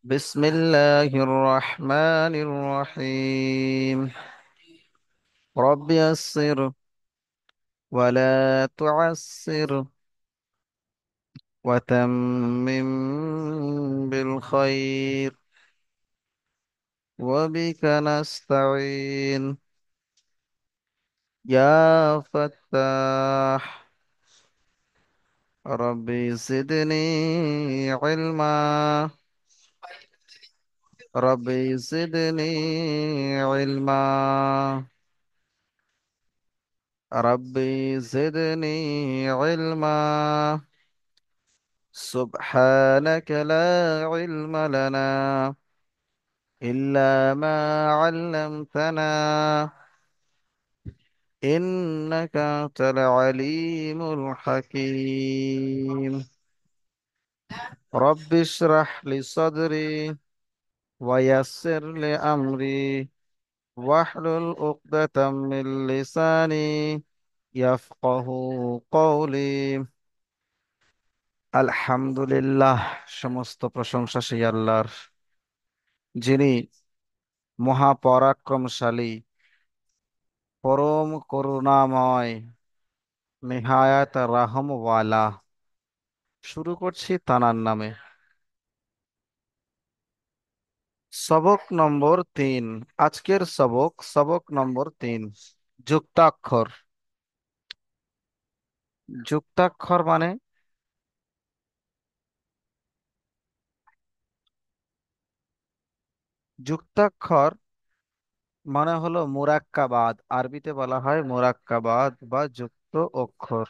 بسم الله الرحمن الرحيم. رب يسر ولا تعسر وتمم بالخير وبك نستعين. يا فتاح ربي زدني علما. ربي زدني علما. ربي زدني علما. سبحانك لا علم لنا إلا ما علمتنا إنك أنت العليم الحكيم. رب اشرح لي صدري ويسر لي أمري واحلل عقدة من لساني يفقه قولي। আলহামদুলিল্লাহ, সমস্ত প্রশংসা সেই আল্লাহর, যিনি মহাপরাক্রমশালী, পরম করুণাময়, নেহায়াত রাহমওয়ালা। শুরু করছি তানার নামে। সবক নম্বর 3। আজকের সবক সবক নম্বর 3। যুক্তাক্ষর। যুক্তাক্ষর মানে যুক্তাক্ষর মানে হলো মুরাক্কাবাদ। আরবিতে বলা হয় মুরাক্কাবাদ বা যুক্ত অক্ষর।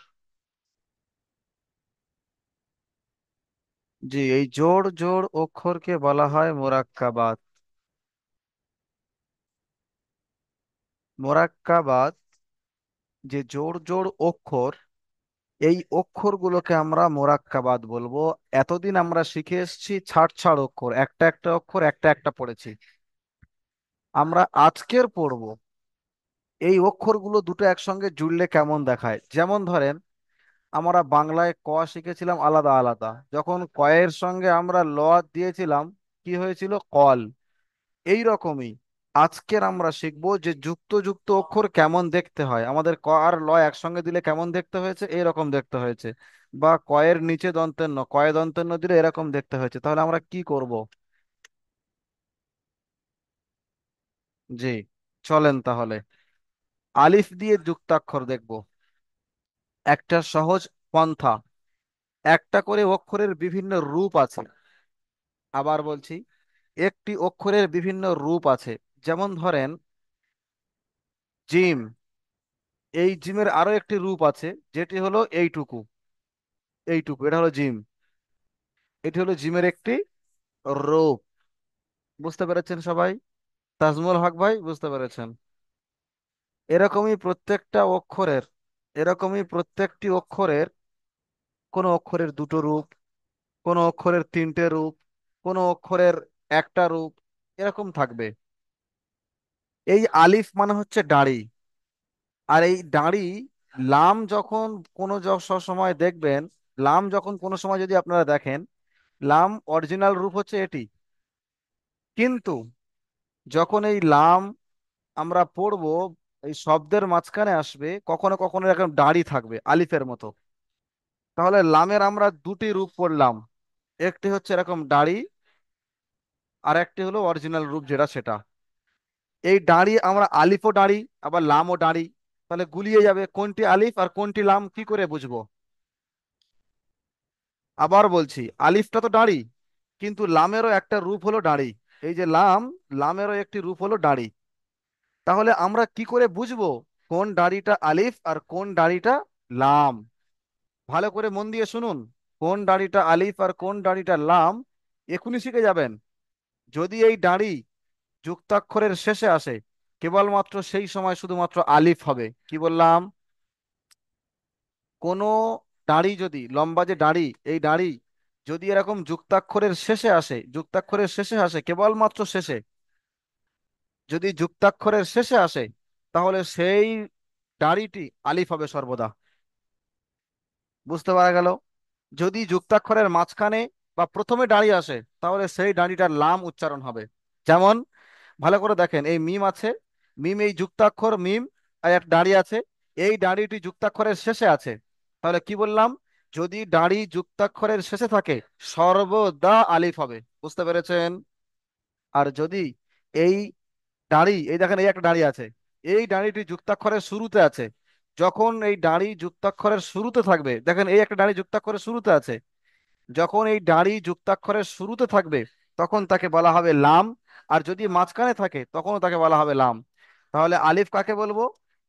জি, এই জোড় জোড় অক্ষরকে বলা হয় মুরাক্কাবাদ। মোরাক্কাবাদ, যে জোড় জোড় অক্ষর, এই অক্ষরগুলোকে আমরা মোরাক্কাবাদ বলবো। এতদিন আমরা শিখে এসেছি ছাড় ছাড় অক্ষর, একটা একটা অক্ষর একটা একটা পড়েছি। আমরা আজকের পড়বো এই অক্ষরগুলো দুটো একসঙ্গে জুড়লে কেমন দেখায়। যেমন ধরেন, আমরা বাংলায় ক শিখেছিলাম আলাদা আলাদা, যখন কয়ের সঙ্গে আমরা ল দিয়েছিলাম কি হয়েছিল? কল। এই রকমই আজকের আমরা শিখবো যে যুক্ত যুক্ত অক্ষর কেমন দেখতে হয়। আমাদের ক আর ল একসঙ্গে দিলে কেমন দেখতে হয়েছে, এইরকম দেখতে হয়েছে। বা কয়ের নিচে দন্তের ন, কয়ে দন্তের ন দিলে এরকম দেখতে হয়েছে। তাহলে আমরা কি করব? জি, চলেন তাহলে আলিফ দিয়ে যুক্তাক্ষর দেখব। একটা সহজ পন্থা। একটা করে অক্ষরের বিভিন্ন রূপ আছে। আবার বলছি, একটি অক্ষরের বিভিন্ন রূপ আছে। যেমন ধরেন জিম। এই জিমের আরো একটি রূপ আছে, যেটি হলো এইটুকু। এইটুকু, এটা হলো জিম। এটি হলো জিমের একটি রূপ। বুঝতে পেরেছেন সবাই? তাজমুল হক ভাই, বুঝতে পেরেছেন? এরকমই প্রত্যেকটা অক্ষরের, এরকমই প্রত্যেকটি অক্ষরের, কোন অক্ষরের দুটো রূপ, কোন অক্ষরের তিনটে রূপ, কোন অক্ষরের একটা রূপ, এরকম থাকবে। এই আলিফ মানে হচ্ছে দাড়ি। আর এই দাড়ি, লাম যখন কোনো সময় দেখবেন, লাম যখন কোনো সময় যদি আপনারা দেখেন, লাম অরিজিনাল রূপ হচ্ছে এটি। কিন্তু যখন এই লাম আমরা পড়বো, এই শব্দের মাঝখানে আসবে, কখনো কখনো এরকম দাড়ি থাকবে আলিফের মতো। তাহলে লামের আমরা দুটি রূপ পড়লাম। একটি হচ্ছে এরকম দাড়ি, আর একটি হলো অরিজিনাল রূপ যেটা সেটা। এই দাড়ি আমরা আলিফও দাড়ি, আবার লামও দাড়ি। তাহলে গুলিয়ে যাবে কোনটি আলিফ আর কোনটি লাম, কি করে বুঝবো? আবার বলছি, আলিফটা তো দাড়ি, কিন্তু লামেরও একটা রূপ হলো দাড়ি। এই যে লাম, লামেরও একটি রূপ হলো দাড়ি। তাহলে আমরা কি করে বুঝবো কোন দাড়িটা আলিফ আর কোন দাড়িটা লাম? ভালো করে মন দিয়ে শুনুন। কোন দাড়িটা আলিফ আর কোন দাড়িটা লাম এখনই শিখে যাবেন। যদি এই দাড়ি যুক্তাক্ষরের শেষে আসে, কেবলমাত্র সেই সময় শুধুমাত্র আলিফ হবে। কি বললাম? কোনো দাড়ি যদি, লম্বা যে দাড়ি, এই দাড়ি যদি এরকম যুক্তাক্ষরের শেষে আসে, যুক্তাক্ষরের শেষে আসে, কেবলমাত্র শেষে, যদি যুক্তাক্ষরের শেষে আসে, তাহলে সেই দাড়িটি আলিফ হবে সর্বদা। বুঝতে পারা গেল? যদি যুক্তাক্ষরের মাঝখানে বা প্রথমে দাঁড়ি আসে, তাহলে সেই দাঁড়িটার লাম উচ্চারণ হবে। যেমন ভালো করে দেখেন, এই মিম আছে, মিম এই যুক্তাক্ষর মিম, আর একটা দাঁড়ি আছে, এই দাঁড়িটি যুক্তাক্ষরের শেষে আছে। তাহলে কি বললাম? যদি দাঁড়ি যুক্তাক্ষরের শেষে থাকে, সর্বদা আলিফ হবে। বুঝতে পেরেছেন? আর যদি এই দাঁড়ি, এই দেখেন এই একটা দাঁড়ি আছে, এই দাঁড়িটি যুক্তাক্ষরের শুরুতে আছে, যখন এই দাঁড়ি যুক্তাক্ষরের শুরুতে থাকবে, দেখেন এই একটা দাঁড়ি যুক্তাক্ষরের শুরুতে আছে, যখন এই দাঁড়ি যুক্তাক্ষরের শুরুতে থাকবে তখন তাকে বলা হবে লাম। আর যদি মাঝখানে থাকে তখনও তাকে বলা হবে লাম। তাহলে আলিফ কাকে বলবো?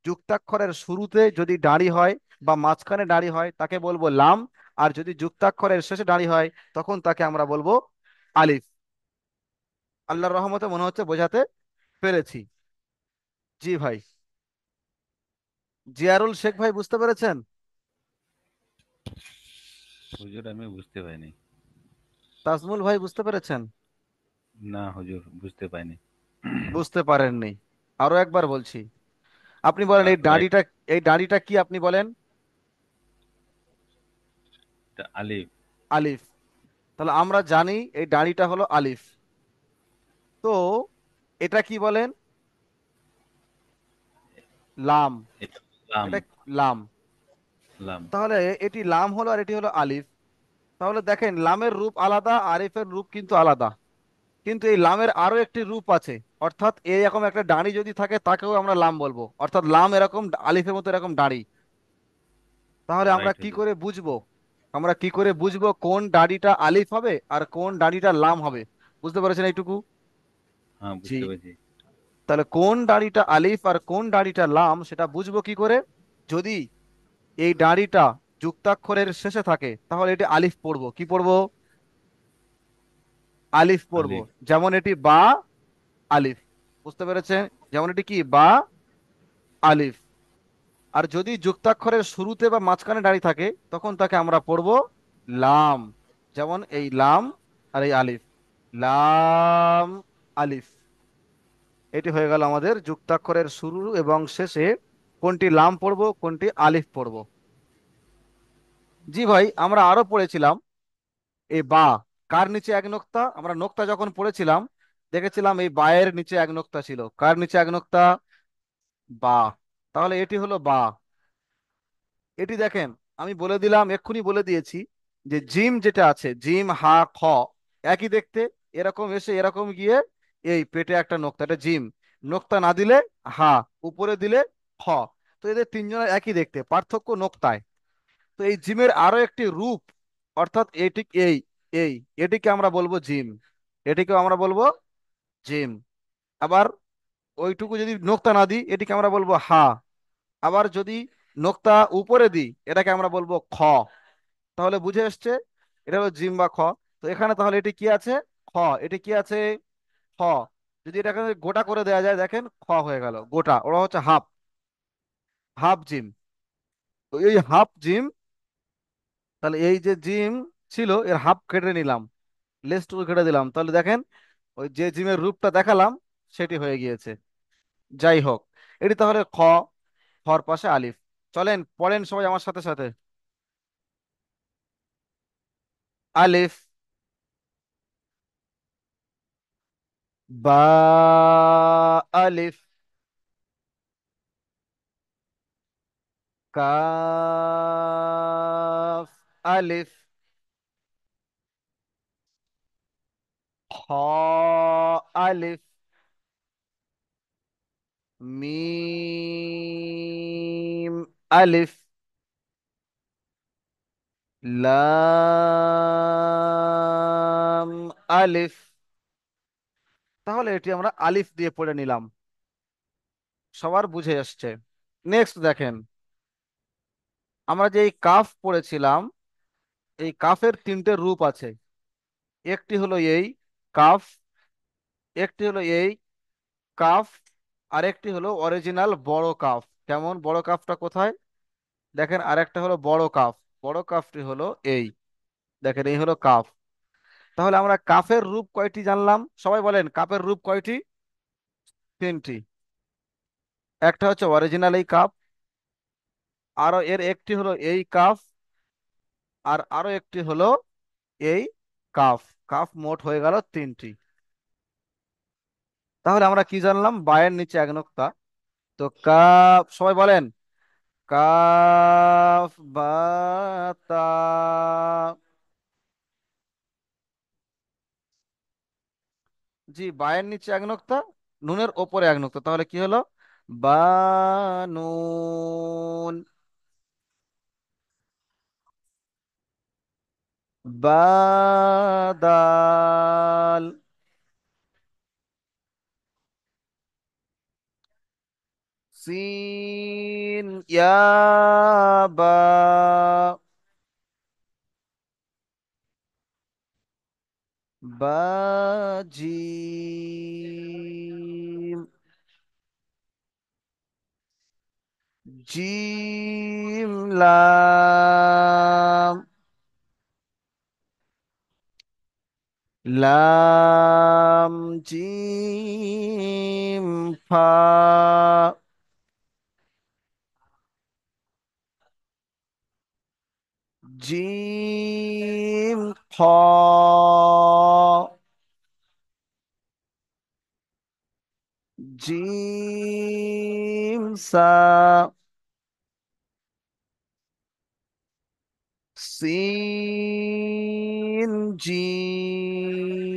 যুক্তাক্ষরের শুরুতে যদি দাঁড়ি হয় বা মাঝখানে দাঁড়ি হয় তাকে বলবো লাম। আর যদি যুক্তাক্ষরের শেষে দাঁড়ি হয় তখন তাকে আমরা বলবো আলিফ। আল্লাহর রহমতে মনে হচ্ছে বোঝাতে পেরেছি। জি ভাই। জিয়ারুল শেখ ভাই বুঝতে পেরেছেন? হুজুর আমি বুঝতে পারিনি। তাজমুল ভাই বুঝতে পেরেছেন? না হুজুর, বুঝতে পারিনি। বুঝতে পারেননি? আরো একবার বলছি, আপনি বলেন এই রাইট। দাঁড়িটা, এই দাঁড়িটা কি আপনি বলেন? আলিফ। আলিফ। তাহলে আমরা জানি এই দাঁড়িটা হলো আলিফ। তো এটা কি বলেন? লাম। এটা লাম। এটা লাম। লাম। তাহলে এটি লাম হলো আর এটি হলো আলিফ। তাহলে দেখেন লামের রূপ আলাদা, আলিফের রূপ কিন্তু আলাদা। কিন্তু এই লামের আরো একটি রূপ আছে, অর্থাৎ এরকম একটা দাঁড়ি যদি থাকে তাকেও আমরা লাম বলবো, অর্থাৎ লাম এরকম আলিফের মতো এরকম দাঁড়ি। তাহলে আমরা রাইট কি হুজুর। করে বুঝবো? আমরা কি করে বুঝবো কোন দাঁড়িটা আলিফ হবে আর কোন দাঁড়িটা লাম হবে? বুঝতে পেরেছেন এইটুকু? হ্যাঁ, জি। বুঝতে পেরেছি। তাহলে কোন দাড়িটা আলিফ আর কোন দাড়িটা লাম সেটা বুঝবো কি করে? যদি এই দাড়িটা যুক্তাক্ষরের শেষে থাকে তাহলে এটি আলিফ পড়বো। কি পড়বো? আলিফ পড়বো। আলিফ। যেমন এটি বা, আলিফ। বুঝতে পেরেছেন? যেমন এটি কি বা, আলিফ। আর যদি যুক্তাক্ষরের শুরুতে বা মাঝখানে দাঁড়িয়ে থাকে তখন তাকে আমরা পড়বো লাম। যেমন এই লাম আর এই আলিফ, লাম আলিফ। এটি হয়ে গেল আমাদের যুক্তাক্ষরের শুরু এবং শেষে কোনটি লাম পড়বো কোনটি আলিফ পড়বো। জি ভাই, আমরা আরো পড়েছিলাম এই বা, কার নিচে এক নোক্তা। আমরা নোক্তা যখন পড়েছিলাম দেখেছিলাম এই বায়ের নিচে এক নোক্তা ছিল। কার নিচে এক নোক্তা? বা। তাহলে এটি হলো বা। এটি দেখেন, আমি বলে দিলাম, এক্ষুনি বলে দিয়েছি যে জিম যেটা আছে, জিম হা খ একই দেখতে, এরকম এসে এরকম গিয়ে এই পেটে একটা নোক্তা, এটা জিম। নোক্তা না দিলে হা, উপরে দিলে খ। তো এদের তিনজনের একই দেখতে, পার্থক্য নোক্তায়। তো এই জিমের আরো একটি রূপ, অর্থাৎ এটি এই এই এটিকে আমরা বলবো জিম। এটিকে আমরা বলবো জিম। আবার ওইটুকু যদি নোক্তা না দিই এটিকে আমরা বলবো হা। আবার যদি নোক্তা উপরে দিই এটাকে আমরা বলবো খ। তাহলে বুঝে এসছে, এটা হলো জিম বা খ। তো এখানে তাহলে এটি কি আছে? খ। এটি কি আছে? খ। যদি এটাকে গোটা করে দেওয়া যায়, দেখেন খ হয়ে গেল গোটা, ওরা হচ্ছে হাফ, হাফ জিম। তো এই হাফ জিম, তাহলে এই যে জিম ছিল এর হাফ কেটে নিলাম, লেজটুকু কেটে দিলাম, তাহলে দেখেন ওই যে জিমের রূপটা দেখালাম সেটি হয়ে গিয়েছে। যাই হোক, এটি তাহলে খ, খর পাশে আলিফ। চলেন পড়েন সবাই আমার সাথে সাথে। আলিফ, বা, আলিফ, কাফ, আলিফ, খ, আলিফ, মিম, আলিফ, লাম, আলিফ। তাহলে এটি আমরা আলিফ দিয়ে পড়ে নিলাম। সবার বুঝে আসছে? নেক্সট দেখেন, আমরা যে এই কাফ পড়েছিলাম, এই কাফের তিনটে রূপ আছে। একটি হলো এই কাফ, একটি হলো এই কাফ, আরেকটি হলো অরিজিনাল বড় কাফ। কেমন? বড় কাফটা কোথায়? দেখেন, আরেকটা হলো বড় কাফ। বড় কাফটি হলো এই, দেখেন এই হলো কাফ। তাহলে আমরা কাফের রূপ কয়টি জানলাম? সবাই বলেন কাফের রূপ কয়টি? তিনটি। একটা হচ্ছে অরিজিনাল এই কাফ, আরো এর একটি হলো এই কাফ, আর আরো একটি হলো এই কাফ। কাফ মোট হয়ে গেল তিনটি। তাহলে আমরা কি জানলাম? বায়ের নিচে এক নোক্তা। তো কাফ, সবাই বলেন, কাফ বা তা। জি, বায়ের নিচে এক নোক্তা, নুনের ওপরে এক নোক্তা, তাহলে কি হলো? বানুন। বাদাল। সিন ইয়া বা। বাজিম। জিম লাম। লাম জিম ফা। জিম খ। জিম সা। সিন জিম।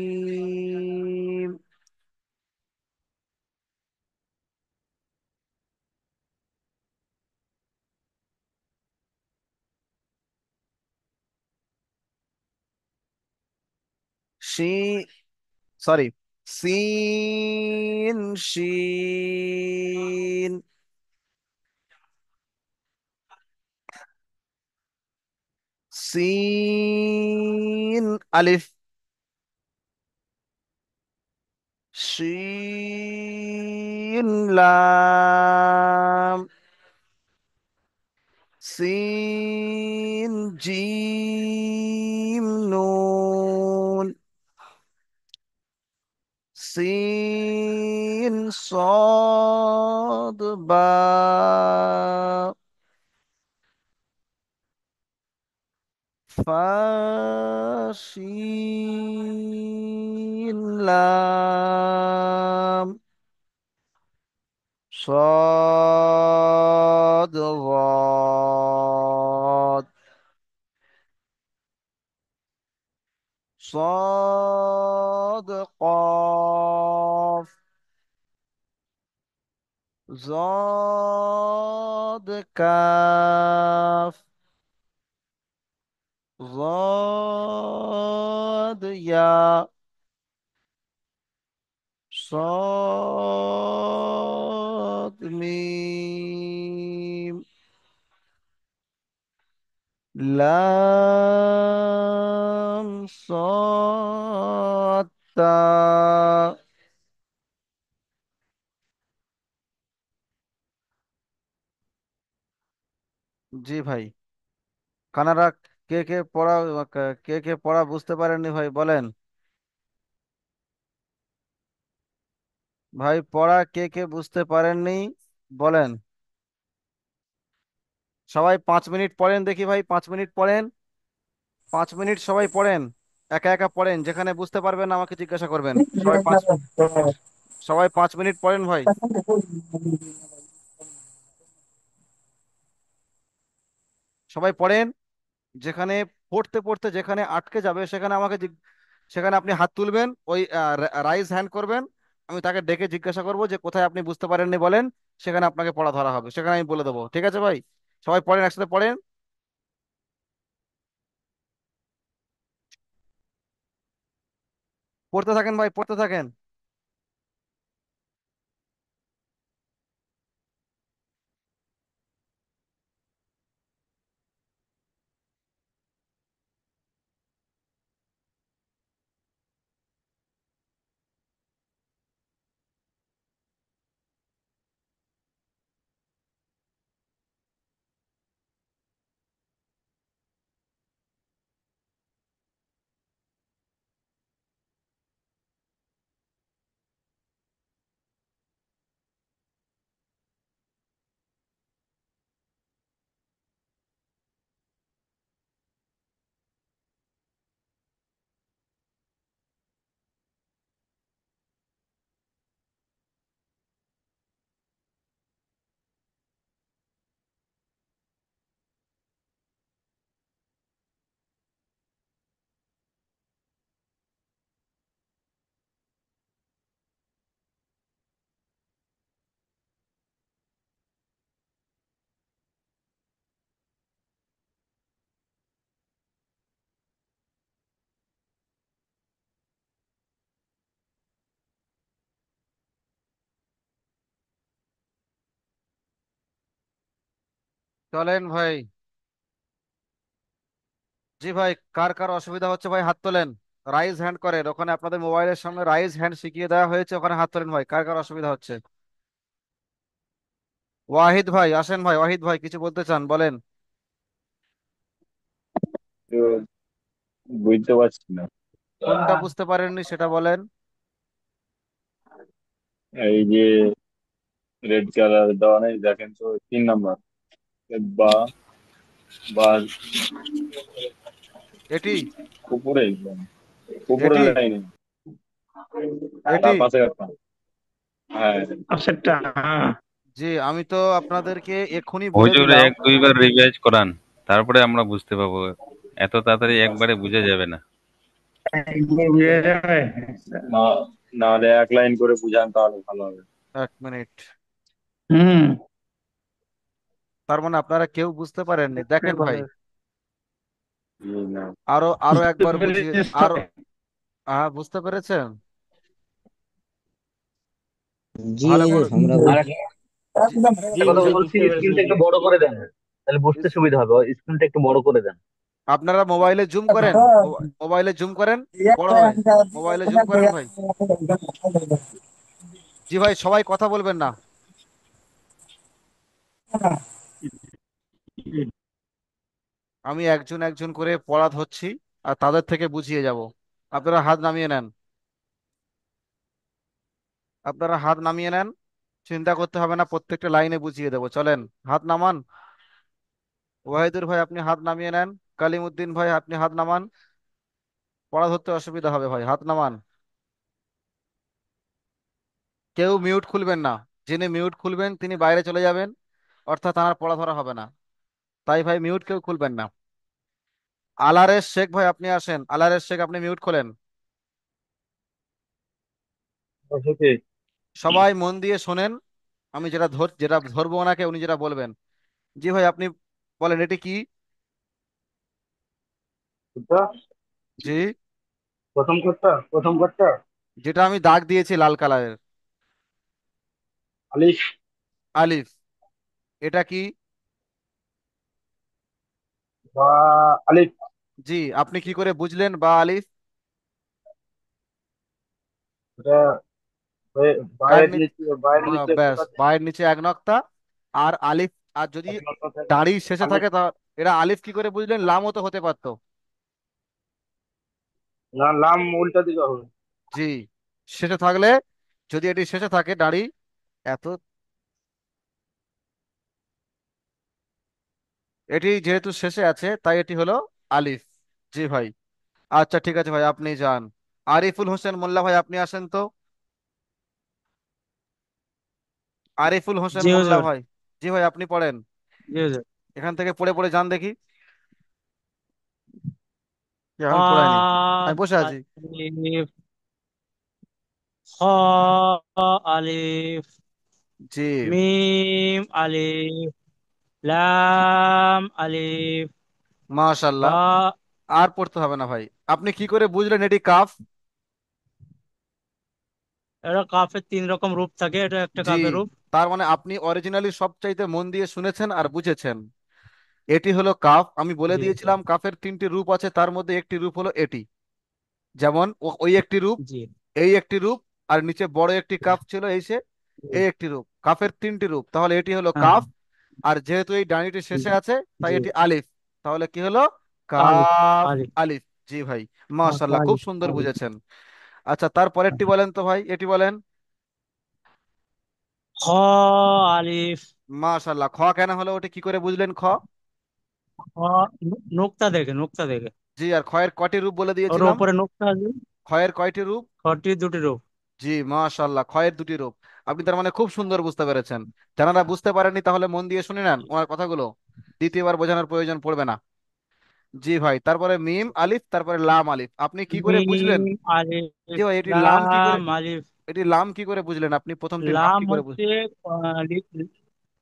শি, সরি, সিন শিন। সিন আলিফ। শিন লাম। সিন জিম নুন। সিন صاد با। فاشين لام. صاد ضاد. صاد قاف. ضاد كاف. ضاد يا. صاد ميم. লাম صاد تا। জি ভাই, কানাডা, কে কে পড়া, কে কে পড়া বুঝতে পারেননি ভাই বলেন। ভাই পড়া কে কে বুঝতে পারেননি বলেন। সবাই 5 মিনিট পড়েন দেখি ভাই, 5 মিনিট পড়েন। 5 মিনিট সবাই পড়েন, একা একা পড়েন, যেখানে বুঝতে পারবেন আমাকে জিজ্ঞাসা করবেন। সবাই 5 মিনিট পড়েন ভাই। সবাই পড়েন, যেখানে পড়তে পড়তে যেখানে আটকে যাবে সেখানে আমাকে সেখানে আপনি হাত তুলবেন, ওই রাইজ হ্যান্ড করবেন। আমি তাকে ডেকে জিজ্ঞাসা করবো যে কোথায় আপনি বুঝতে পারেননি বলেন, সেখানে আপনাকে পড়া ধরা হবে, সেখানে আমি বলে দেবো। ঠিক আছে ভাই? সবাই পড়েন, একসাথে পড়েন। পড়তে থাকেন ভাই, পড়তে থাকেন। চলেন ভাই। জি ভাই, কার কার অসুবিধা হচ্ছে ভাই হাত তোলেন। রাইজ হ্যান্ড করেন, ওখানে আপনাদের মোবাইলের সামনে রাইজ হ্যান্ড শিখিয়ে দেওয়া হয়েছে, ওখানে হাত তোলেন ভাই, কার কার অসুবিধা হচ্ছে। ওয়াহিদ ভাই আসেন ভাই, ওয়াহিদ ভাই কিছু বলতে চান বলেন। তো বুঝতে পারছি না। কোনটা বুঝতে পারেননি সেটা বলেন। এই যে রেড কালার দেওয়া নেই, দেখেন তো 3 নাম্বার। বা বা এটি উপরে একদম, উপরের এটি লাইনে, এটি তার পাশে একটা। হ্যাঁ, পাশেরটা, হ্যাঁ। জি, আমি তো আপনাদেরকে এক্ষুনি বলে হুজুর দিলাম। এক দুইবার রিভাইজ করান, তারপরে আমরা বুঝতে পাবো। এত তাড়াতাড়ি একবারে বুঝে যাবে না। একবার বুঝে যাবে। না, নাহলে 1 লাইন করে বুঝান তাহলে ভালো হবে। এক মিনিট। হুম। তার মানে আপনারা কেউ বুঝতে পারেননি, দেখেন ভাই। এই না, আরো আরো বুঝতে একবার বুঝিয়ে। পেরেছিস তো? আরো বুঝতে পেরেছেন? জি ভালো করে। হুজুর আমরা আর জি জি একটা কথা হুজুর বলছি, বুঝতে পেরেছি স্ক্রিনটা একটু হুজুর। বড় করে দেন, তাহলে বুঝতে ইস, সুবিধা হবে। স্ক্রিনটা একটু বড় করে দেন। আপনারা মোবাইলে জুম করেন। মোবাইলে জুম করেন, বড় হয়। মোবাইলে জুম করেন ভাই। জি ভাই, সবাই কথা বলবেন না। আমি একজন একজন করে পড়া ধরছি, আর তাদের থেকে বুঝিয়ে যাব। আপনারা হাত নামিয়ে নেন। আপনারা হাত নামিয়ে নেন। চিন্তা করতে হবে না, প্রত্যেকটা লাইনে বুঝিয়ে দেবো, চলেন। হাত নামান। ওয়াহিদুর ভাই আপনি হাত নামিয়ে নেন। কালিমুদ্দিন ভাই আপনি হাত নামান। পড়া ধরতে অসুবিধা হবে ভাই, হাত নামান। কেউ মিউট খুলবেন না। যিনি মিউট খুলবেন তিনি বাইরে চলে যাবেন, অর্থাৎ আমার পড়া ধরা হবে না। তাই ভাই মিউট কেউ খুলবেন না। আলারেস শেখ ভাই আপনি আসেন, আলারেস শেখ আপনি মিউট খোলেন। ওকে। সবাই মন দিয়ে শোনেন। আমি যেটা ধরবো ওনাকে, উনি যেটা বলবেন। জি ভাই আপনি বলেন, এটি কি? কোনটা? জি, প্রথম কোনটা? প্রথম কোনটা? যেটা আমি দাগ দিয়েছি লাল কালারের। আলিফ। আলিফ। এটা কি? বা আলিফ। জি, আপনি কি করে বুঝলেন বা আলিফ? এটা কার বাইরের নিচে, বাইরের নিচে একটু ব্যাস, কাছে। বায়ের নিচে এক নক্তা। আর আলিফ। আর যদি এক নম্বর থেকে দাড়ি শেষে আলিফ। থাকে তা এটা আলিফ কি করে বুঝলেন? লামও তো হতে পারতো। না, লাম উল্টা দিকে হবে। জি, শেষে থাকলে, যদি এটি শেষে থাকে দাড়ি, এত, এটি যেহেতু শেষে আছে তাই এটি হলো আলিফ। জি ভাই। আচ্ছা ঠিক আছে ভাই, আপনি যান। আরিফুল হোসেন মোল্লা ভাই আপনি আসেন তো। আরিফুল হোসেন জি মোল্লা হুজুর। ভাই। জি ভাই আপনি পড়েন। জি হুজুর। এখান থেকে পড়ে পড়ে যান দেখি। এ, আমি পড়াইনি, খ আমি বসে আছি। আলিফ, খ আলিফ, জি, মিম আলিফ, লাম আলিফ, মাশাল্লাহ। বা। আর পড়তে হবে না ভাই। আপনি কি করে বুঝলেন এটি কাফ? এটা কাফের 3 রকম রূপ থাকে, এটা একটা জি, কাফের রূপ। তার মানে আপনি অরিজিনালি সবচাইতে মন দিয়ে শুনেছেন আর বুঝেছেন। এটি হলো কাফ। আমি বলে জি দিয়েছিলাম কাফের 3টি রূপ আছে, তার মধ্যে একটি রূপ হলো এটি। যেমন ওই একটি রূপ, জি। এই একটি রূপ, আর নিচে বড় একটি কাফ ছিল এই সে, এই একটি রূপ, কাফের 3টি রূপ, তাহলে এটি হলো হ্যাঁ কাফ। হ্যাঁ। আর যেহেতু এই ডানিটি শেষে আছে তাই জি। এটি আলিফ। তাহলে কি হলো? আলিফ। কাফ আলিফ। আলিফ। জি ভাই, মাশাল্লাহ খুব আলিফ। সুন্দর আলিফ। বুঝেছেন। আচ্ছা তারপরেরটি বলেন তো ভাই, এটি বলেন। খ আলিফ। মাশাল্লাহ, খ কেন হলো, ওটি কি করে বুঝলেন খ? খ নোক্তা দেখে, নোক্তা দেখে। জি, আর খয়ের কটি রূপ বলে ওর দিয়েছিলাম? উপরে নোক্তা আছে। খয়ের কয়টি রূপ? খটি 2টি রূপ। জি, মাশাল্লাহ খয়ের 2টি রূপ। আপনি তার মানে খুব সুন্দর বুঝতে পেরেছেন। যারা বুঝতে পারেননি তাহলে মন দিয়ে শুনে নেন ওনার কথাগুলো, দ্বিতীয়বার বোঝানোর প্রয়োজন পড়বে না। জি ভাই, তারপরে মিম আলিফ, তারপরে লাম আলিফ, আপনি কি করে বুঝলেন? মিম জি আলিফ, ভাই, এটি লাম কি করে, লাম আলিফ। এটি লাম কি করে বুঝলেন আপনি? প্রথমটি লাম লাম কি করে হচ্ছে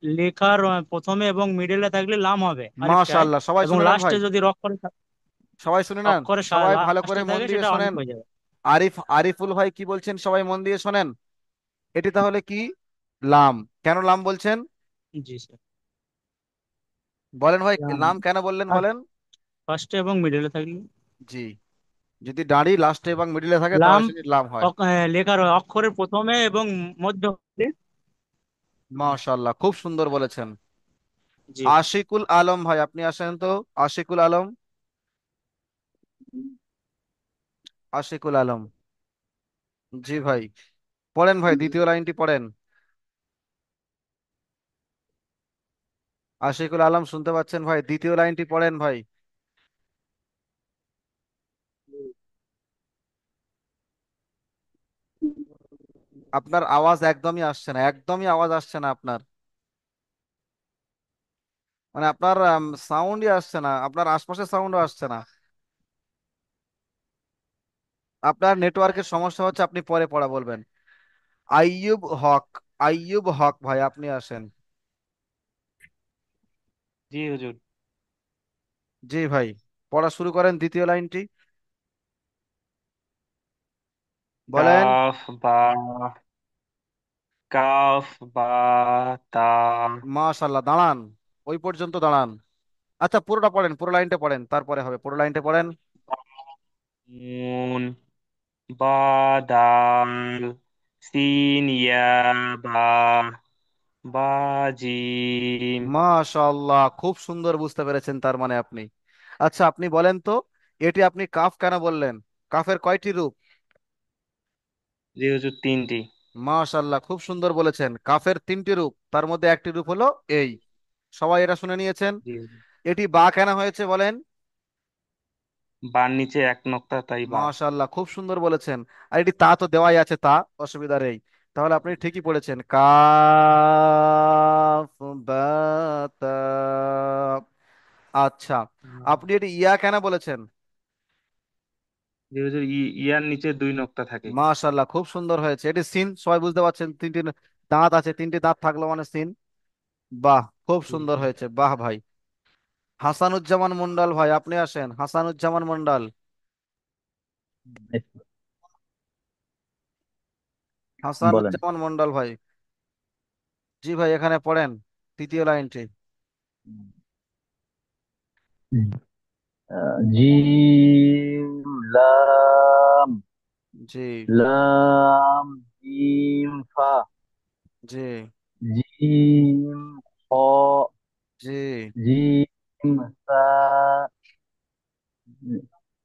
লেখার প্রথমে এবং মিডলে থাকলে লাম হবে আলিফটায়। মাশাল্লাহ, সবাই এবং শুনে নেন ভাই। লাস্টে যদি সবাই শুনে নেন। সবাই ভালো করে লাস্টে মন থাকে দিয়ে সেটা শোনেন। অলিফ হয়ে যাবে। আরিফুল ভাই কি বলছেন সবাই মন দিয়ে শোনেন। এটি তাহলে কি? লাম। কেন লাম বলছেন? জি স্যার। বলেন ভাই, লাম নাম কেন বললেন বলেন। ফার্স্টে এবং মিডলে থাকলে জি, যদি দাঁড়ি লাস্টে এবং মিডিলে থাকে লাম তাহলে সেটি লাম হয়। লেখার অক্ষরের প্রথমে এবং মধ্য। মাশাআল্লাহ, খুব সুন্দর বলেছেন। জি। আশিকুল আলম ভাই, আপনি আসেন তো। আশিকুল আলম, আশিকুল আলম। জি ভাই, পড়েন ভাই, দ্বিতীয় লাইনটি পড়েন। আশিকুল আলম, শুনতে পাচ্ছেন ভাই? দ্বিতীয় লাইনটি পড়েন ভাই। আপনার আওয়াজ একদমই আসছে না, একদমই আওয়াজ আসছে না আপনার। মানে আপনার সাউন্ডই আসছে না, আপনার আশপাশে সাউন্ডও আসছে না। আপনার নেটওয়ার্কের সমস্যা হচ্ছে, আপনি পরে পড়া বলবেন। আইয়ুব হক, আইয়ুব হক ভাই, আপনি আসেন। জি হুজুর। জি ভাই, পড়া শুরু করেন দ্বিতীয় লাইনটি, বলেন। কাফ বা, কাফ বা তা, মাশাল্লাহ, দাঁড়ান, ওই পর্যন্ত দাঁড়ান। আচ্ছা, পুরোটা পড়েন, পুরো লাইনটা পড়েন, তারপরে হবে, পুরো লাইনটা পড়েন। নুন, বা দাল, সিন ইয়া বা, বা জিম। মাশাল্লাহ, খুব সুন্দর বুঝতে পেরেছেন তার মানে আপনি। আচ্ছা, আপনি বলেন তো, এটি আপনি কাফ কেন বললেন? কাফের কয়টি রূপ? জি হুজুর, তিনটি। মাশাল্লাহ, খুব সুন্দর বলেছেন। কাফের তিনটি রূপ, তার মধ্যে একটি রূপ হলো এই। সবাই এটা শুনে নিয়েছেন। জি হুজুর। এটি বা কেন হয়েছে বলেন? বার নিচে এক নক্তা, তাই বা। মাশাল্লাহ, খুব সুন্দর বলেছেন। আর এটি তা তো দেওয়াই আছে, তা অসুবিধা নেই। তাহলে আপনি ঠিকই পড়েছেন, কাফ বা তা। আচ্ছা, আপনি এটি ইয়া কেন বলেছেন? জি হুজুর, ইয়ার নিচে দুই নক্তা থাকে। মাশাল্লাহ, খুব সুন্দর হয়েছে। এটি সিন, সবাই বুঝতে পারছেন, তিনটি দাঁত আছে, তিনটি দাঁত থাকলো মানে সিন। বাহ, খুব জি সুন্দর হুজুর। হয়েছে, বাহ ভাই। হাসানুজ্জামান মন্ডল ভাই, আপনি আসেন, হাসানুজ্জামান মন্ডল। বলেন। হাসানুজ্জামান মন্ডল ভাই। জি ভাই, এখানে পড়েন তৃতীয় লাইনটি। জিম লাম, জি, লাম জিম ফা, জি, জিম খ, জি। জিম সা,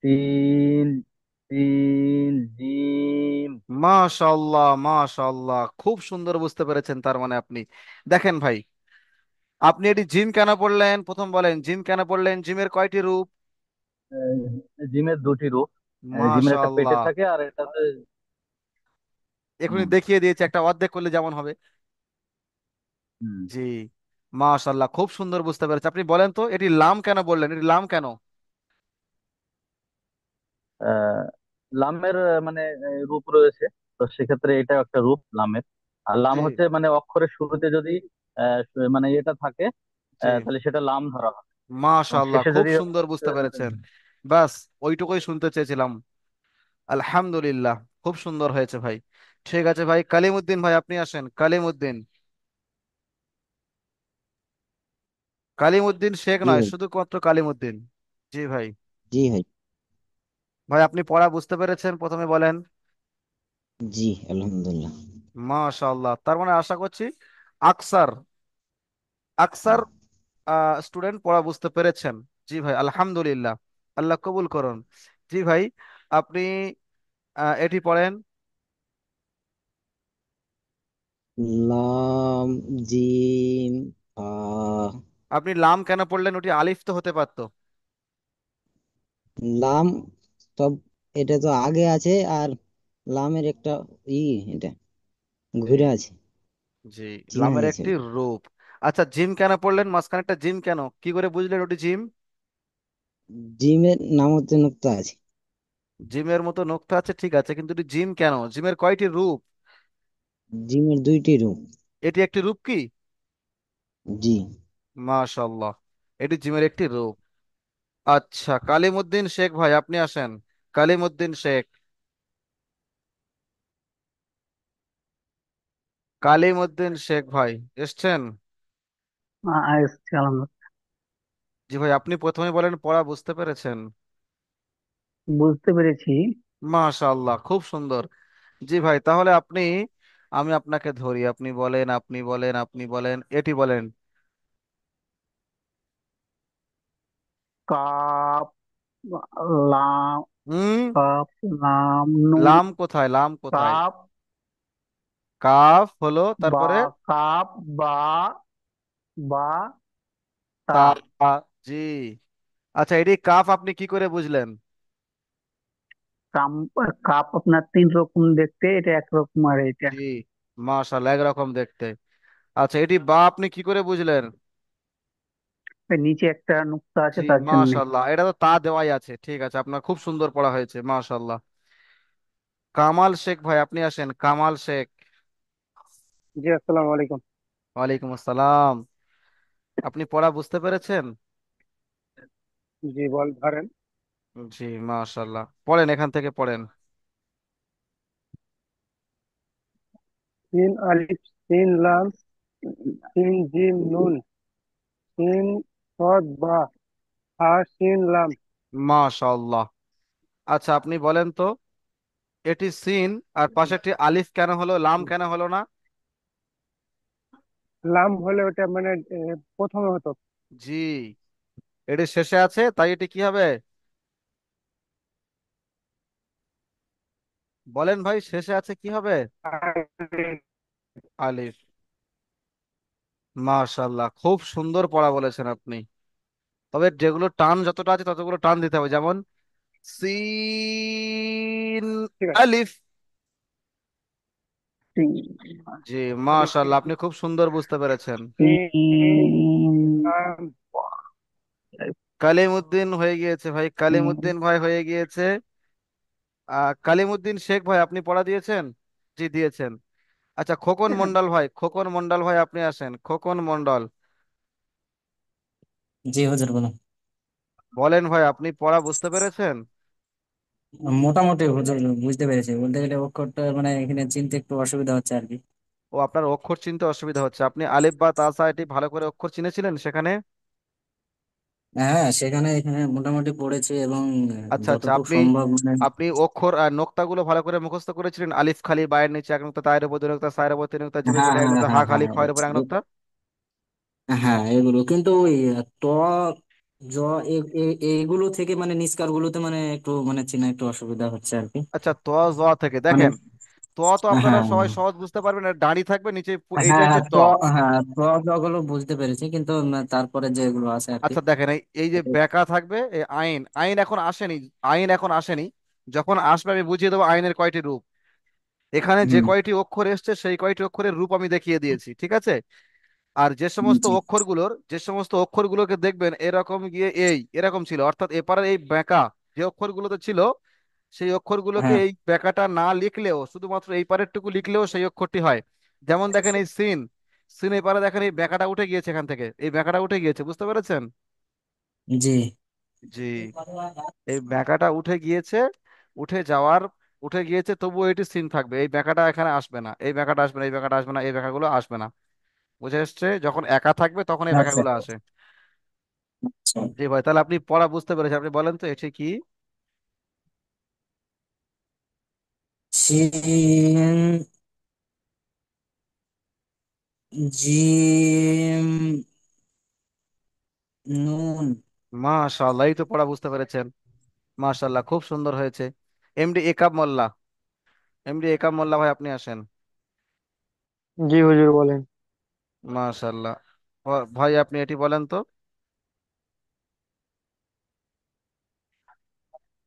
তিন, তিন জিম। মাশাল্লাহ, মাশাল্লাহ, খুব সুন্দর বুঝতে পেরেছেন তার মানে আপনি। দেখেন ভাই, আপনি এটি জিম কেন পড়লেন প্রথম বলেন, জিম কেন পড়লেন? জিমের কয়টি রূপ? জিমের দুটি রূপ। জিমের একটা পেটে মাশাল্লাহ, থাকে আর এটাতে। এখনই হুম, দেখিয়ে দিয়েছে, একটা অর্ধেক করলে যেমন হবে। হুম। জি, মাশাল্লাহ, খুব সুন্দর বুঝতে পেরেছে। আপনি বলেন তো, এটি লাম কেন বললেন? এটি লাম কেন? আহ, লামের মানে রূপ রয়েছে, তো সেক্ষেত্রে এটা একটা রূপ লামের। আর লাম জি, হচ্ছে মানে অক্ষরের শুরুতে যদি মানে এটা থাকে, জি, তাহলে সেটা লাম ধরা হয়। এবং মাশাল্লাহ, শেষে খুব যদি সুন্দর বুঝতে পেরেছেন। বাস, ওইটুকুই শুনতে চেয়েছিলাম। আলহামদুলিল্লাহ, খুব সুন্দর হয়েছে ভাই। ঠিক আছে ভাই, কালিমুদ্দিন ভাই, আপনি আসেন, কালিমুদ্দিন। কালিমুদ্দিন শেখ জি নয়, ভাই। শুধুমাত্র কালিমুদ্দিন। জি ভাই। জি ভাই। ভাই, আপনি পড়া বুঝতে পেরেছেন, প্রথমে বলেন। জি আলহামদুলিল্লাহ। মাশাআল্লাহ, তার মানে আশা করছি আকসার, আকসার স্টুডেন্ট পড়া বুঝতে পেরেছেন। জি ভাই, আলহামদুলিল্লাহ, আল্লাহ কবুল করুন। জি ভাই, আপনি এটি পড়েন। লাম জিম ফা। আপনি লাম কেন পড়লেন? ওটি আলিফ তো হতে পারতো। লাম সব, এটা তো আগে আছে আর লামের একটা ই, এটা জি, ঘুরে আছে, জি, চিনা লামের গেছে একটি ওটা। রূপ। আচ্ছা, জিম কেন পড়লেন মাঝখানে একটা জিম কেন, কি করে বুঝলেন ওটি জিম? জিমের নামতে নুক্তা আছে। জিমের মতো নকশা আছে, ঠিক আছে, কিন্তু এটি জিম কেন? জিমের কয়টি রূপ? জিমের দুইটি রূপ। এটি একটি রূপ কি? জি। মাশাল্লাহ, এটি জিমের একটি রূপ। আচ্ছা, কালিমুদ্দিন শেখ ভাই, আপনি আসেন, কালিমুদ্দিন শেখ। কালিমুদ্দিন শেখ ভাই, এসছেন? এসছি আলহামদুলিল্লাহ। জি ভাই, আপনি প্রথমে বলেন পড়া বুঝতে পেরেছেন। বুঝতে পেরেছি। মাশাআল্লাহ, খুব সুন্দর। জি ভাই, তাহলে আপনি, আমি আপনাকে ধরি, আপনি বলেন, আপনি বলেন, আপনি বলেন, এটি বলেন। কাপ, লাম, হুম। কাপ, লাম, নুন। লাম কোথায়, লাম কোথায়? কাপ, কাফ হলো, বা, তারপরে কাপ, বা, বা, তা। তা। জি। আচ্ছা, এটি কাফ আপনি কি করে বুঝলেন? কাম, কাপ আপনার তিন রকম দেখতে, এটা একরকম আর এটা। জি, মাশাআল্লাহ, একরকম দেখতে। আচ্ছা, এটি বা আপনি কি করে বুঝলেন? এর নিচে একটা নুক্তা আছে জি, তার জন্য। মাশাআল্লাহ, এটা তো তা দেওয়াই আছে। ঠিক আছে, আপনার খুব সুন্দর পড়া হয়েছে, মাশাআল্লাহ। কামাল শেখ ভাই, আপনি আসেন, কামাল শেখ। জি, আসসালামু আলাইকুম। ওয়ালাইকুম আসসালাম। আপনি পড়া বুঝতে পেরেছেন? জি, বল ধরেন। জি, মাশাআল্লাহ, পড়েন, এখান থেকে পড়েন। সিন আলিফ, সিন লাম, সিন জিম নুন, সিন সদ বা, হা সিন লাম। মাশাআল্লাহ। আচ্ছা, আপনি বলেন তো, এটি সিন আর পাশেরটি আলিফ কেন হলো, লাম কেন হলো না? লাম হলে ওটা মানে প্রথমে হতো। জি, এটি শেষে আছে, তাই এটি কি হবে? বলেন ভাই, শেষে আছে, কি হবে? আলিফ। মাশাআল্লাহ, খুব সুন্দর পড়া বলেছেন আপনি। তবে যেগুলো টান যতটা আছে ততগুলো টান দিতে হবে, যেমন সিন ঠিক আছে। আলিফ। সিন জি, আলিফ, মাশাআল্লাহ, আপনি খুব সুন্দর বুঝতে পেরেছেন। সিন লাম, কালিমউদ্দিন হয়ে গিয়েছে ভাই, কালিমউদ্দিন ভাই হয়ে গিয়েছে। কালিমউদ্দিন শেখ ভাই, আপনি পড়া দিয়েছেন? জি, দিয়েছেন। আচ্ছা, খোকন মন্ডল ভাই, খোকন মন্ডল ভাই, আপনি আসেন, খোকন মন্ডল। জি হুজুর বলুন। বলেন ভাই, আপনি পড়া বুঝতে পেরেছেন? মোটামুটি হুজুর বুঝতে পেরেছি, বলতে গেলে অক্ষরটা মানে এখানে চিনতে একটু অসুবিধা হচ্ছে আর কি। ও, আপনার অক্ষর চিনতে অসুবিধা হচ্ছে। আপনি আলিফ বা তাসা এটি ভালো করে অক্ষর চিনেছিলেন সেখানে? হ্যাঁ, সেখানে এখানে মোটামুটি পড়েছি এবং আচ্ছা আচ্ছা, যতটুকু আপনি সম্ভব মানে। আপনি অক্ষর আর নোক্তাগুলো ভালো করে মুখস্থ করেছিলেন? আলিফ খালি, বায়ের নিচে এক নোক্তা, তায়ের উপর দুই নোক্তা, সায়ের উপর তিন নোক্তা, জিমের হ্যাঁ পেটে এক হ্যাঁ নোক্তা, হা হ্যাঁ খালি, হ্যাঁ খয়ের উপর এক নোক্তা। হ্যাঁ, এগুলো কিন্তু ওই ত, জ, এইগুলো থেকে মানে নিস্কার গুলোতে মানে একটু মানে চেনা একটু অসুবিধা হচ্ছে আর কি। আচ্ছা, ত জ থেকে মানে দেখেন, ত তো আপনারা হ্যাঁ সবাই সহজ বুঝতে পারবেন, আর দাঁড়ি থাকবে নিচে, এইটা হ্যাঁ হচ্ছে হ্যাঁ ত। হ্যাঁ গুলো বুঝতে পেরেছি, কিন্তু তারপরে যেগুলো আছে আর কি। আচ্ছা দেখেন, এই এই যে বেকা থাকবে, এই আইন, আইন এখন আসেনি, আইন এখন আসেনি। যখন আসবে আমি বুঝিয়ে দেবো আইনের কয়টি রূপ। এখানে যে হুম। কয়টি অক্ষর এসছে সেই কয়টি অক্ষরের রূপ আমি দেখিয়ে দিয়েছি, ঠিক আছে? আর জি। যে সমস্ত অক্ষরগুলোকে দেখবেন এরকম গিয়ে এই এরকম ছিল, অর্থাৎ এপারের এই বেঁকা যে অক্ষরগুলোতে ছিল, সেই অক্ষরগুলোকে হ্যাঁ। এই বেঁকাটা না লিখলেও, শুধুমাত্র এই পারের টুকু লিখলেও সেই অক্ষরটি হয়। যেমন দেখেন এই সিন, সিন এই পারে দেখেন এই বেঁকাটা উঠে গিয়েছে, এখান থেকে এই বেঁকাটা উঠে গিয়েছে, বুঝতে পেরেছেন? জি। জি, এই বেঁকাটা উঠে গিয়েছে, উঠে যাওয়ার, উঠে গিয়েছে, তবুও এটি সিন থাকবে, এই বেঁকাটা এখানে আসবে না, এই বেঁকাটা আসবে না, এই বেঁকাটা আসবে না, এই বেঁকাগুলো আসবে না। বুঝে এসছে? যখন একা থাকবে তখন এই আচ্ছা বেঁকাগুলো আসে। আচ্ছা। জি ভাই, তাহলে আপনি পড়া বুঝতে পেরেছেন, আপনি বলেন তো এটি কি? সিন, জিম, নুন। মাশাআল্লাহ, এই তো পড়া বুঝতে পেরেছেন। মাশাআল্লাহ, খুব সুন্দর হয়েছে। এমডি একাব মোল্লা, এমডি একাব মোল্লা ভাই, আপনি আসেন। জি হুজুর বলেন। মাশাআল্লাহ। ভাই, আপনি এটি বলেন তো।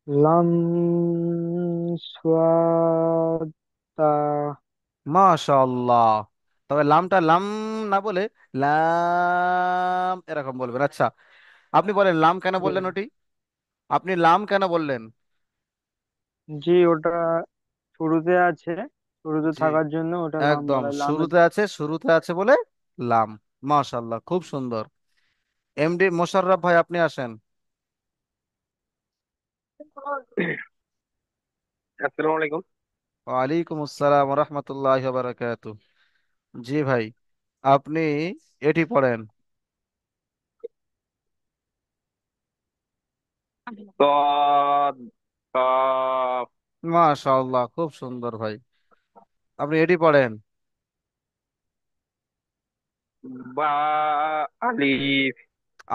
লাম, সাদ, তা। মাশাআল্লাহ। তবে লামটা লাম না বলে লাম এরকম বলবেন। আচ্ছা, আপনি বলেন লাম কেন বললেন ওটি, আপনি লাম কেন বললেন? জি, ওটা শুরুতে আছে, শুরুতে জি, থাকার জন্য ওটা লাম একদম বলে, লামের। শুরুতে আছে, শুরুতে আছে বলে লাম। মাশাআল্লাহ, খুব সুন্দর। এমডি মোশাররফ ভাই, আপনি আসেন। আসসালামু আলাইকুম। ওয়ালাইকুম আসসালাম রহমতুল্লাহ বারাকাতু। জি ভাই, আপনি এটি পড়েন। صاد قاف মাশাআল্লাহ, খুব সুন্দর ভাই। আপনি এটি পড়েন। বা আলিফ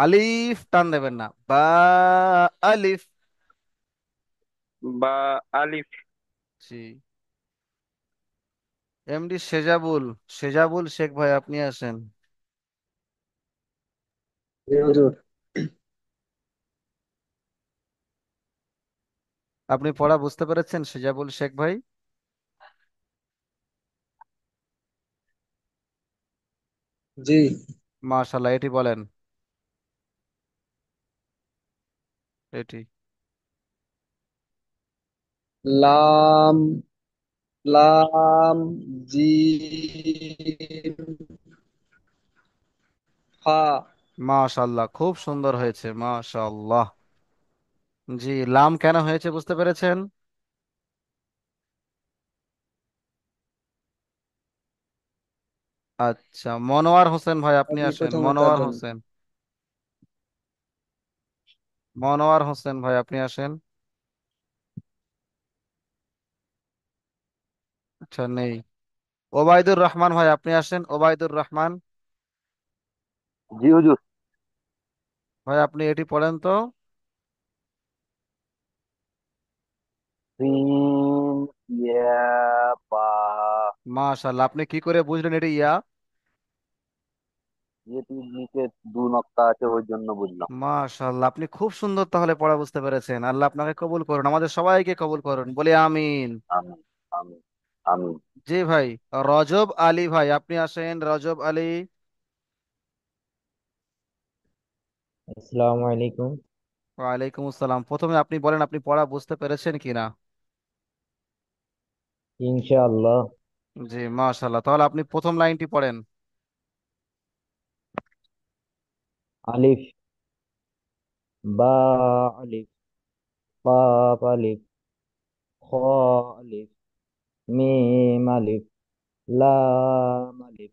আলিফ টান দেবেন না, বা আলিফ। বা আলিফ জি। এমডি সেজাবুল, সেজাবুল শেখ ভাই আপনি আসেন। জি হুজুর। আপনি পড়া বুঝতে পেরেছেন সেজাবুল শেখ ভাই? জি। মাশাআল্লাহ, এটি বলেন। এটি লাম লাম জিম ফা। মাশাআল্লাহ, খুব সুন্দর হয়েছে, মাশাআল্লাহ। জি, লাম কেন হয়েছে বুঝতে পেরেছেন? আচ্ছা, মনোয়ার হোসেন ভাই আপনি আপনি আসেন, প্রথমে তার মনোয়ার জন্য। হোসেন। মনোয়ার হোসেন ভাই আপনি আসেন। আচ্ছা, নেই। ওবায়দুর রহমান ভাই আপনি আসেন, ওবায়দুর রহমান। জি হুজুর। ভাই আপনি এটি পড়েন তো। সিন ইয়া বা। মাশাআল্লাহ, আপনি কি করে বুঝলেন এটি ইয়া? যেহেতু নিচে দু নক্তা আছে ওই জন্য বুঝলাম। মাশাআল্লাহ, আপনি খুব সুন্দর তাহলে পড়া বুঝতে পেরেছেন। আল্লাহ আপনাকে কবুল করুন, আমাদের সবাইকে কবুল করুন, বলি আমিন। আমি আমি আমি জি ভাই। রজব আলী ভাই আপনি আসেন, রজব আলী। আসসালামু আলাইকুম। ওয়ালাইকুম আসসালাম। প্রথমে আপনি বলেন আপনি পড়া বুঝতে পেরেছেন কিনা। ইনশাআল্লাহ। জি মাশাআল্লাহ, তাহলে আপনি প্রথম লাইনটি পড়েন। আলিফ, বা আলিফ, কাফ আলিফ, খ আলিফ, মিম আলিফ, লাম আলিফ।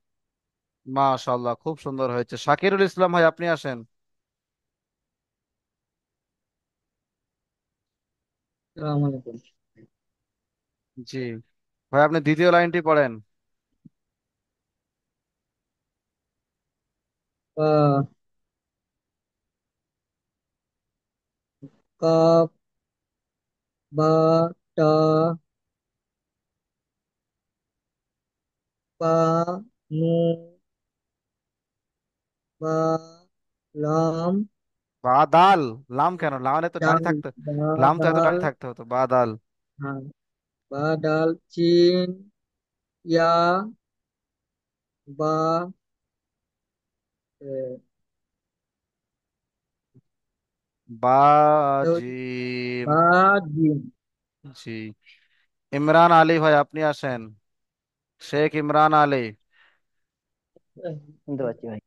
মাশাআল্লাহ, খুব সুন্দর হয়েছে। শাকিরুল ইসলাম ভাই আপনি আসেন। আসসালামু আলাইকুম। জি ভাই, আপনি দ্বিতীয় লাইনটি পড়েন। বা কাপ বা টা বা নুন বা লাম বাদাল। লাম কেন, লামে তো দাঁড়িয়ে ডাল থাকতে। বা লাম তো এত ডাল। দাঁড়িয়ে থাকতে হতো, বাদাল। হ্যাঁ, বা ডাল চিন ইয়া বা এটা হচ্ছে বাজিম। বা জিম। জি। ইমরান আলী ভাই আপনি আসেন, শেখ ইমরান আলী। শুনতে পাচ্ছি ভাই।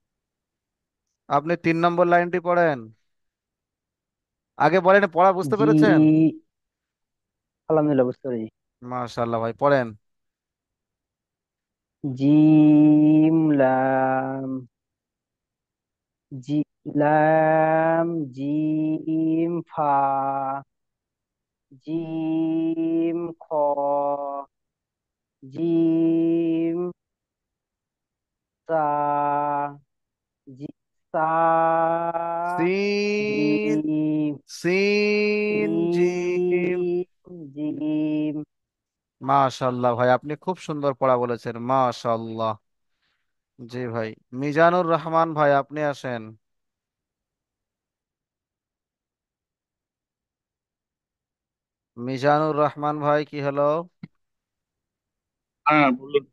আপনি 3 নম্বর লাইনটি পড়েন। আগে বলেন পড়া বুঝতে জি, পেরেছেন? আলহামদুলিল্লাহ বুঝতে পেরেছি। মাশাআল্লাহ ভাই, পড়েন। জিম লাম, জি লাম জিম ফা, জিম খ, জিম সা, জি সা, সিন, জিম, সিন জিম। জিম। মাশাআল্লাহ ভাই, আপনি খুব সুন্দর পড়া বলেছেন, মাশাআল্লাহ। জি ভাই। মিজানুর রহমান ভাই আপনি আসেন। মিজানুর রহমান ভাই কি হলো? হ্যাঁ বলুন।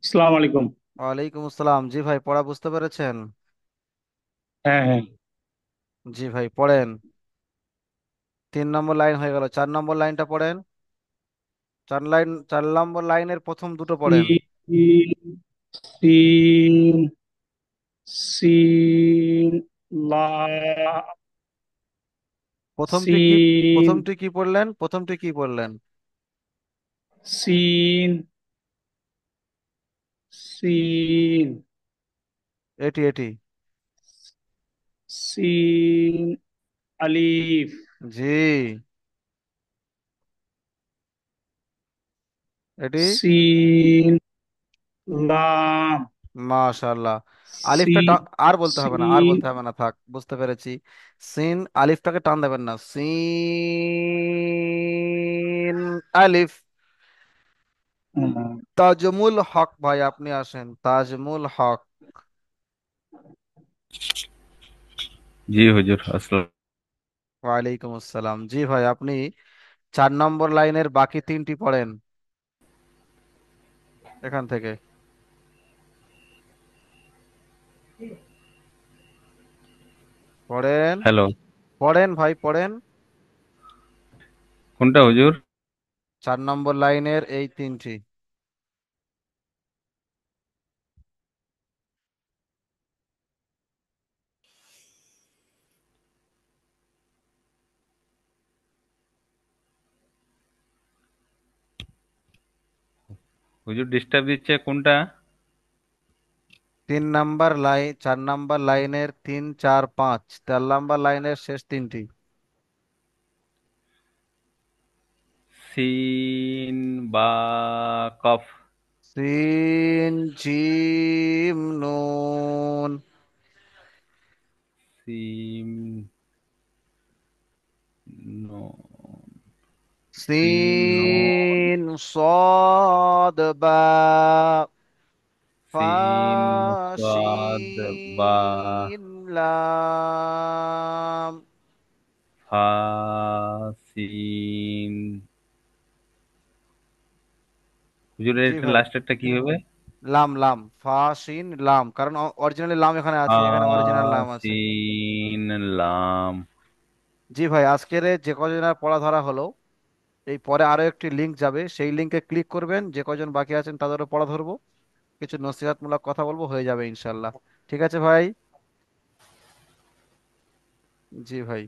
আসসালামু আলাইকুম। ওয়ালাইকুম আসসালাম। জি ভাই, পড়া বুঝতে পেরেছেন? হ্যাঁ হ্যাঁ। জি ভাই, পড়েন। 3 নম্বর লাইন হয়ে গেল, 4 নম্বর লাইনটা পড়েন। 4 নম্বর লাইনের প্রথম দুটো পড়েন। সিন সিন সিন লাম প্রথমটি কি? সিন প্রথমটি কি পড়লেন, প্রথমটি কি পড়লেন? সিন সিন এটি এটি। সিন আলিফ জি। এটি সিন, লাম, মাশাআল্লাহ। আলিফটা সিন, আর বলতে হবে না, আর সিন। বলতে হবে না, থাক, বুঝতে পেরেছি। সিন, আলিফটাকে টান দেবেন না, সিন আলিফ। হুম, তাজমুল হক ভাই, আপনি আসেন, তাজমুল হক। জি হুজুর, আসসালাম। ওয়ালাইকুম আসসালাম। জি ভাই, আপনি 4 নম্বর লাইনের বাকি 3টি পড়েন এখান থেকে। পড়েন, হ্যালো, পড়েন ভাই, পড়েন। কোনটা হুজুর? 4 নম্বর লাইনের এই 3টি। হুজুর ডিস্টার্ব দিচ্ছে কোনটা? 3 নম্বর লাইন, 4 নম্বর লাইনের 3, 4, 5, 4 নম্বর লাইনের শেষ 3টি। সিন বা কফ। সিন জিম নুন। সিম, নো, সিন নো, সিন صاد বা ফা সিন সাদ বা শিন লাম। ফা সিন। হুজুর জি এটা ভাই, লাস্টেরটা কি হবে? লাম, লাম, ফা শিন লাম, কারণ অরিজিনালি লাম এখানে ফা আছে, এখানে অরিজিনাল লাম আছে। সিন লাম। জি ভাই, আজকের যে কজন আর পড়া ধরা হলো, এই পরে আরো একটি লিংক যাবে, সেই লিংকে ক্লিক করবেন, যে কজন বাকি আছেন তাদেরও পড়া ধরবো, কিছু নসিহতমূলক কথা বলবো, হয়ে যাবে ইনশাল্লাহ। ঠিক আছে ভাই। জি ভাই।